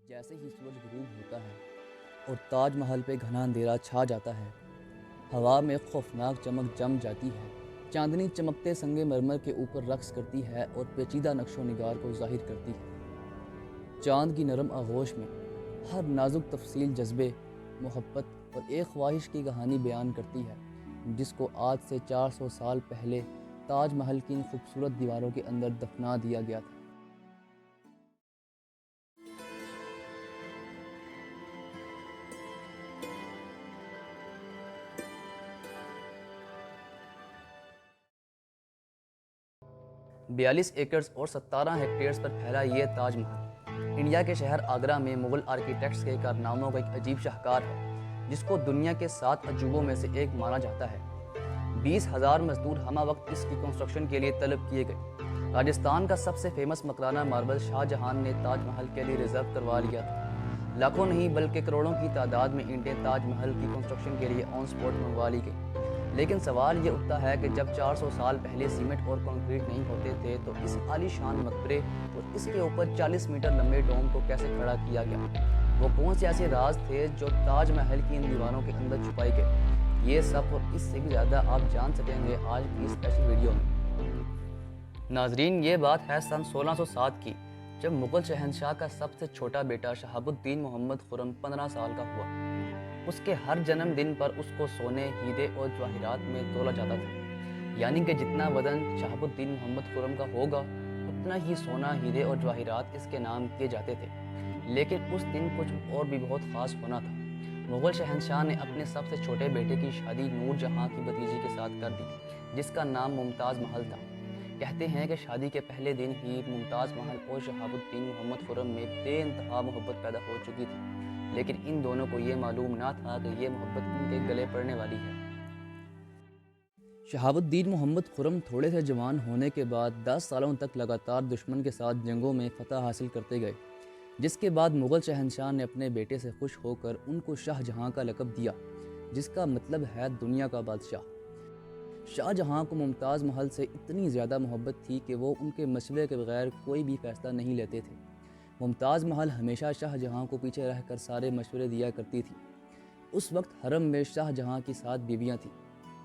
جیسے ہی سورج غروب ہوتا ہے اور تاج محل پہ گھنا اندھیرا چھا جاتا ہے، ہوا میں خوفناک چمک جم جاتی ہے۔ چاندنی چمکتے سنگ مرمر کے اوپر رقص کرتی ہے اور پیچیدہ نقش و نگار کو ظاہر کرتی ہے۔ چاند کی نرم آغوش میں ہر نازک تفصیل جذبے، محبت اور ایک خواہش کی کہانی بیان کرتی ہے، جس کو آج سے 400 سال پہلے تاج محل کی ان خوبصورت دیواروں کے اندر دفنا دیا گیا تھا۔ بیالیس ایکڑز اور 17 ہیکٹیئرز پر پھیلا یہ تاج محل انڈیا کے شہر آگرہ میں مغل آرکیٹیکٹس کے کارناموں کا ایک عجیب شاہکار ہے، جس کو دنیا کے 7 عجوبوں میں سے ایک مانا جاتا ہے۔ 20,000 مزدور ہمہ وقت اس کی کنسٹرکشن کے لیے طلب کیے گئے۔ راجستھان کا سب سے فیمس مکرانہ ماربل شاہ جہان نے تاج محل کے لیے ریزرو کروا لیا تھا۔ لاکھوں نہیں بلکہ کروڑوں کی تعداد میں اینٹیں تاج محل کی کنسٹرکشن کے لیے آن سپاٹ منگوا لی گئی۔ لیکن سوال یہ اٹھتا ہے کہ جب 400 سال پہلے سیمنٹ اور کنکریٹ نہیں ہوتے تھے تو اس عالی شان مقبرے اور اس کے اوپر 40 میٹر لمبے ڈوم کو کیسے کھڑا کیا گیا؟ وہ کون سے ایسے راز تھے جو تاج محل کی ان دیواروں کے اندر چھپائے گئے؟ یہ سب اور اس سے بھی زیادہ آپ جان سکیں گے آج کی اسپیشل ویڈیو میں۔ ناظرین، یہ بات ہے سن 1607 کی، جب مغل شہنشاہ کا سب سے چھوٹا بیٹا شہاب الدین محمد خرم 15 سال کا ہوا۔ اس کے ہر جنم دن پر اس کو سونے، ہیرے اور جواہرات میں تولا جاتا تھا، یعنی کہ جتنا وزن شہاب الدین محمد خرم کا ہوگا اتنا ہی سونا، ہیرے اور جواہرات اس کے نام کیے جاتے تھے۔ لیکن اس دن کچھ اور بھی بہت خاص ہونا تھا۔ مغل شہنشاہ نے اپنے سب سے چھوٹے بیٹے کی شادی نور جہاں کی بھتیجی کے ساتھ کر دی، جس کا نام ممتاز محل تھا۔ کہتے ہیں کہ شادی کے پہلے دن ہی ممتاز محل اور شہاب الدین محمد خرم میں بے انتہا محبت پیدا ہو چکی تھی، لیکن ان دونوں کو یہ معلوم نہ تھا کہ یہ محبت ان کے گلے پڑنے والی ہے۔ شہاب الدین محمد خرم تھوڑے سے جوان ہونے کے بعد 10 سالوں تک لگاتار دشمن کے ساتھ جنگوں میں فتح حاصل کرتے گئے، جس کے بعد مغل شہنشاہ نے اپنے بیٹے سے خوش ہو کر ان کو شاہ جہاں کا لقب دیا، جس کا مطلب ہے دنیا کا بادشاہ۔ شاہ جہاں کو ممتاز محل سے اتنی زیادہ محبت تھی کہ وہ ان کے مشورے کے بغیر کوئی بھی فیصلہ نہیں لیتے تھے۔ ممتاز محل ہمیشہ شاہ جہاں کو پیچھے رہ کر سارے مشورے دیا کرتی تھی۔ اس وقت حرم میں شاہ جہاں کی 7 بیویاں تھیں،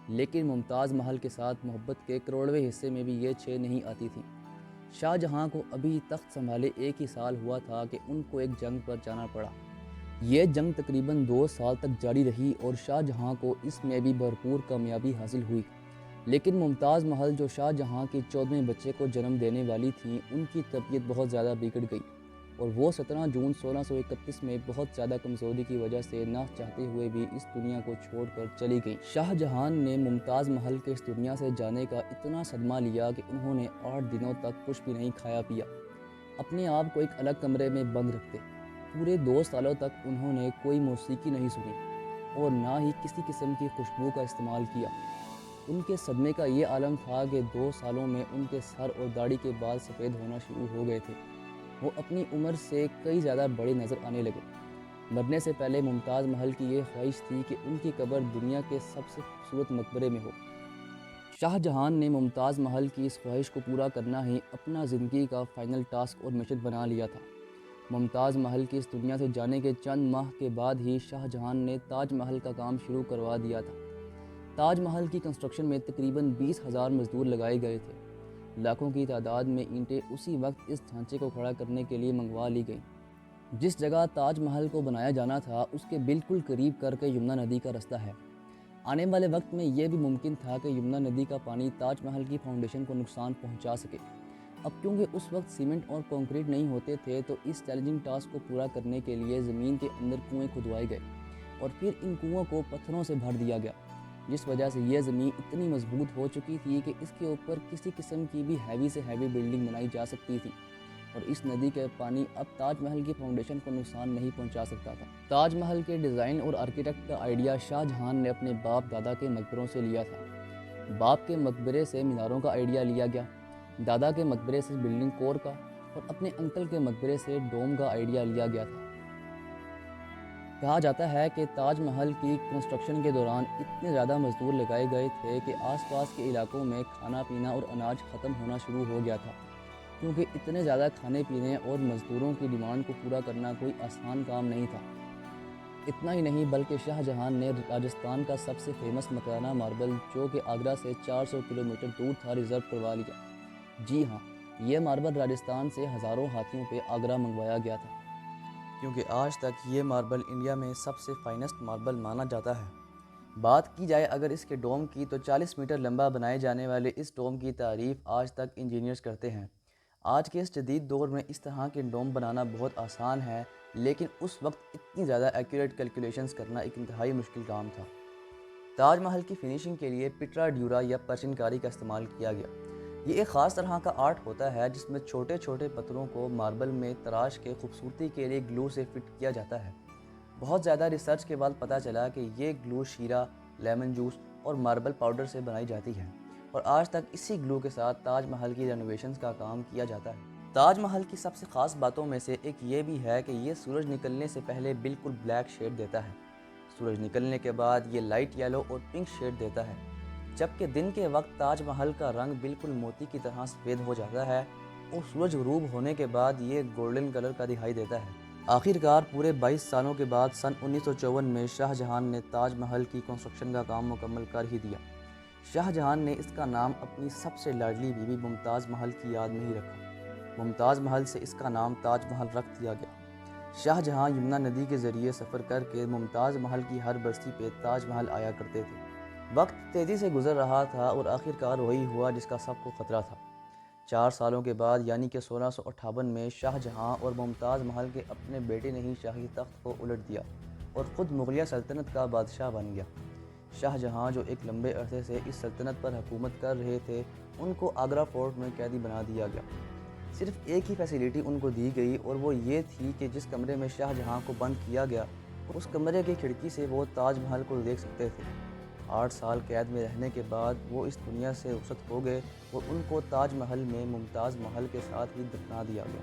لیکن ممتاز محل کے ساتھ محبت کے کروڑویں حصے میں بھی یہ 6 نہیں آتی تھیں۔ شاہ جہاں کو ابھی تخت سنبھالے 1 ہی سال ہوا تھا کہ ان کو ایک جنگ پر جانا پڑا۔ یہ جنگ تقریباً 2 سال تک جاری رہی اور شاہ جہاں کو اس میں بھی بھرپور کامیابی حاصل ہوئی، لیکن ممتاز محل جو شاہ جہاں کے 14ویں بچے کو جنم دینے والی تھیں، ان کی طبیعت بہت زیادہ بگڑ گئی اور وہ 17 جون 1631 میں بہت زیادہ کمزوری کی وجہ سے نہ چاہتے ہوئے بھی اس دنیا کو چھوڑ کر چلی گئیں۔ شاہ جہان نے ممتاز محل کے اس دنیا سے جانے کا اتنا صدمہ لیا کہ انہوں نے 8 دنوں تک کچھ بھی نہیں کھایا پیا، اپنے آپ کو ایک الگ کمرے میں بند رکھتے۔ پورے 2 سالوں تک انہوں نے کوئی موسیقی نہیں سنی اور نہ ہی کسی قسم کی خوشبو کا استعمال کیا۔ ان کے صدمے کا یہ عالم تھا کہ 2 سالوں میں ان کے سر اور داڑھی کے بال سفید ہونا شروع ہو گئے تھے۔ وہ اپنی عمر سے کئی زیادہ بڑے نظر آنے لگے۔ مرنے سے پہلے ممتاز محل کی یہ خواہش تھی کہ ان کی قبر دنیا کے سب سے خوبصورت مقبرے میں ہو۔ شاہ جہان نے ممتاز محل کی اس خواہش کو پورا کرنا ہی اپنا زندگی کا فائنل ٹاسک اور مشن بنا لیا تھا۔ ممتاز محل کی اس دنیا سے جانے کے چند ماہ کے بعد ہی شاہ جہان نے تاج محل کا کام شروع کروا دیا تھا۔ تاج محل کی کنسٹرکشن میں تقریباً 20,000 مزدور لگائے گئے تھے۔ لاکھوں کی تعداد میں اینٹیں اسی وقت اس ڈھانچے کو کھڑا کرنے کے لیے منگوا لی گئیں۔ جس جگہ تاج محل کو بنایا جانا تھا اس کے بالکل قریب کر کے یمنا ندی کا رستہ ہے۔ آنے والے وقت میں یہ بھی ممکن تھا کہ یمنا ندی کا پانی تاج محل کی فاؤنڈیشن کو نقصان پہنچا سکے۔ اب کیونکہ اس وقت سیمنٹ اور کنکریٹ نہیں ہوتے تھے تو اس چیلنجنگ ٹاسک کو پورا کرنے کے لیے زمین کے اندر کنویں کھدوائے گئے اور پھر ان کنوؤں کو پتھروں سے بھر دیا گیا، جس وجہ سے یہ زمین اتنی مضبوط ہو چکی تھی کہ اس کے اوپر کسی قسم کی بھی ہیوی سے ہیوی بلڈنگ بنائی جا سکتی تھی اور اس ندی کے پانی اب تاج محل کی فاؤنڈیشن کو نقصان نہیں پہنچا سکتا تھا۔ تاج محل کے ڈیزائن اور آرکیٹیکٹ کا آئیڈیا شاہ جہان نے اپنے باپ دادا کے مقبروں سے لیا تھا۔ باپ کے مقبرے سے میناروں کا آئیڈیا لیا گیا، دادا کے مقبرے سے بلڈنگ کور کا اور اپنے انکل کے مقبرے سے ڈوم کا آئیڈیا لیا گیا تھا۔ کہا جاتا ہے کہ تاج محل کی کنسٹرکشن کے دوران اتنے زیادہ مزدور لگائے گئے تھے کہ آس پاس کے علاقوں میں کھانا پینا اور اناج ختم ہونا شروع ہو گیا تھا۔ کیونکہ اتنے زیادہ کھانے پینے اور مزدوروں کی ڈیمانڈ کو پورا کرنا کوئی آسان کام نہیں تھا۔ اتنا ہی نہیں بلکہ شاہ جہان نے راجستھان کا سب سے فیمس مکرانہ ماربل جو کہ آگرہ سے 400 کلومیٹر دور تھا ریزرو کروا لیا۔ جی ہاں، یہ ماربل راجستھان سے ہزاروں ہاتھیوں پہ آگرہ منگوایا گیا تھا، کیونکہ آج تک یہ ماربل انڈیا میں سب سے فائنسٹ ماربل مانا جاتا ہے۔ بات کی جائے اگر اس کے ڈوم کی تو 40 میٹر لمبا بنائے جانے والے اس ڈوم کی تعریف آج تک انجینئرز کرتے ہیں۔ آج کے اس جدید دور میں اس طرح کے ڈوم بنانا بہت آسان ہے، لیکن اس وقت اتنی زیادہ ایکوریٹ کیلکولیشنز کرنا ایک انتہائی مشکل کام تھا۔ تاج محل کی فنیشنگ کے لیے پٹرا ڈیورا یا پرچن کاری کا استعمال کیا گیا۔ یہ ایک خاص طرح کا آرٹ ہوتا ہے جس میں چھوٹے چھوٹے پتھروں کو ماربل میں تراش کے خوبصورتی کے لیے گلو سے فٹ کیا جاتا ہے۔ بہت زیادہ ریسرچ کے بعد پتہ چلا کہ یہ گلو شیرہ، لیمن جوس اور ماربل پاؤڈر سے بنائی جاتی ہے، اور آج تک اسی گلو کے ساتھ تاج محل کی رینوویشنز کا کام کیا جاتا ہے۔ تاج محل کی سب سے خاص باتوں میں سے ایک یہ بھی ہے کہ یہ سورج نکلنے سے پہلے بالکل بلیک شیڈ دیتا ہے، سورج نکلنے کے بعد یہ لائٹ یلو اور پنک شیڈ دیتا ہے، جبکہ دن کے وقت تاج محل کا رنگ بالکل موتی کی طرح سفید ہو جاتا ہے اور سورج غروب ہونے کے بعد یہ گولڈن کلر کا دکھائی دیتا ہے۔ آخرکار پورے 22 سالوں کے بعد سن 1954 میں شاہ جہان نے تاج محل کی کنسٹرکشن کا کام مکمل کر ہی دیا۔ شاہ جہان نے اس کا نام اپنی سب سے لاڈلی بیوی ممتاز محل کی یاد میں ہی رکھا۔ ممتاز محل سے اس کا نام تاج محل رکھ دیا گیا۔ شاہ جہاں یمنا ندی کے ذریعے سفر کر کے ممتاز محل کی ہر برسی پہ تاج محل آیا کرتے تھے۔ وقت تیزی سے گزر رہا تھا اور آخرکار وہی ہوا جس کا سب کو خطرہ تھا۔ 4 سالوں کے بعد یعنی کہ 1658 میں شاہ جہاں اور ممتاز محل کے اپنے بیٹے نے ہی شاہی تخت کو الٹ دیا اور خود مغلیہ سلطنت کا بادشاہ بن گیا۔ شاہ جہاں جو ایک لمبے عرصے سے اس سلطنت پر حکومت کر رہے تھے، ان کو آگرہ فورٹ میں قیدی بنا دیا گیا۔ صرف ایک ہی فیسیلٹی ان کو دی گئی اور وہ یہ تھی کہ جس کمرے میں شاہ جہاں کو بند کیا گیا، اس کمرے کی کھڑکی سے وہ تاج محل کو دیکھ سکتے تھے۔ 8 سال قید میں رہنے کے بعد وہ اس دنیا سے رخصت ہو گئے اور ان کو تاج محل میں ممتاز محل کے ساتھ ہی دفنا دیا گیا۔